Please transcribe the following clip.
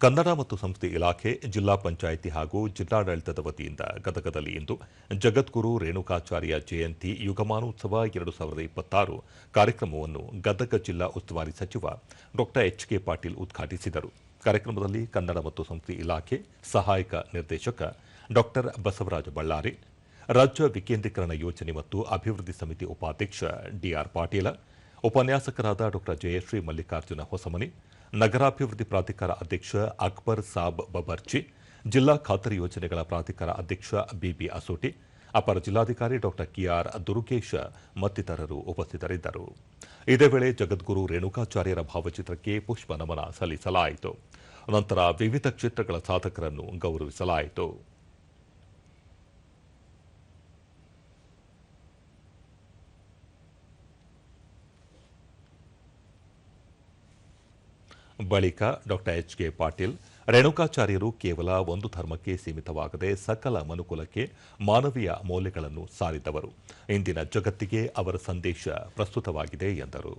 ಕನ್ನಡ ಮತ್ತು ಸಂಸ್ಕೃತಿ ಇಲಾಖೆ, ಜಿಲ್ಲಾ ಪಂಚಾಯಿತಿ ಹಾಗೂ ಜಿಲ್ಲಾಡಳಿತದ ವತಿಯಿಂದ ಗದಗದಲ್ಲಿ ಇಂದು ಜಗದ್ಗುರು ರೇಣುಕಾಚಾರ್ಯ ಜಯಂತಿ ಯುಗಮಾನೋತ್ಸವ 2026 ಕಾರ್ಯಕ್ರಮವನ್ನು ಗದಗ ಜಿಲ್ಲಾ ಉಸ್ತುವಾರಿ ಸಚಿವ ಡಾ ಎಚ್.ಕೆ. ಪಾಟೀಲ್ ಉದ್ಘಾಟಿಸಿದರು. ಕಾರ್ಯಕ್ರಮದಲ್ಲಿ ಕನ್ನಡ ಮತ್ತು ಸಂಸ್ಕೃತಿ ಇಲಾಖೆ ಸಹಾಯಕ ನಿರ್ದೇಶಕ ಡಾ ಬಸವರಾಜ ಬಳ್ಳಾರಿ, ರಾಜ್ಯ ವಿಕೇಂದ್ರೀಕರಣ ಯೋಜನೆ ಮತ್ತು ಅಭಿವೃದ್ಧಿ ಸಮಿತಿ ಉಪಾಧ್ಯಕ್ಷ ಡಿಆರ್ ಪಾಟೀಲ, ಉಪನ್ಯಾಸಕರಾದ ಡಾ ಜಯಶ್ರೀ ಮಲ್ಲಿಕಾರ್ಜುನ ಹೊಸಮನಿ, ನಗರಾಭಿವೃದ್ಧಿ ಪ್ರಾಧಿಕಾರ ಅಧ್ಯಕ್ಷ ಅಕ್ಬರ್ ಸಾಬ್ ಬಬರ್ಚಿ, ಜಿಲ್ಲಾ ಖಾತರಿ ಯೋಜನೆಗಳ ಪ್ರಾಧಿಕಾರ ಅಧ್ಯಕ್ಷ ಬಿಬಿ ಅಸೋಟಿ, ಅಪರ ಜಿಲ್ಲಾಧಿಕಾರಿ ಡಾ ಕೆಆರ್ ದುರುಗೇಶ ಮತ್ತಿತರರು ಉಪಸ್ಥಿತರಿದ್ದರು. ಇದೇ ವೇಳೆ ಜಗದ್ಗುರು ರೇಣುಕಾಚಾರ್ಯರ ಭಾವಚಿತ್ರಕ್ಕೆ ಪುಷ್ಪ ನಮನ ಸಲ್ಲಿಸಲಾಯಿತು. ನಂತರ ವಿವಿಧ ಕ್ಷೇತ್ರಗಳ ಸಾಧಕರನ್ನು ಗೌರವಿಸಲಾಯಿತು. ಬಳಿಕ ಡಾ ಎಚ್.ಕೆ. ಪಾಟೀಲ್, ರೇಣುಕಾಚಾರ್ಯರು ಕೇವಲ ಒಂದು ಧರ್ಮಕ್ಕೆ ಸೀಮಿತವಾಗದೆ ಸಕಲ ಮನುಕುಲಕ್ಕೆ ಮಾನವೀಯ ಮೌಲ್ಯಗಳನ್ನು ಸಾರಿದವರು. ಇಂದಿನ ಜಗತ್ತಿಗೆ ಅವರ ಸಂದೇಶ ಪ್ರಸ್ತುತವಾಗಿದೆ ಎಂದರು.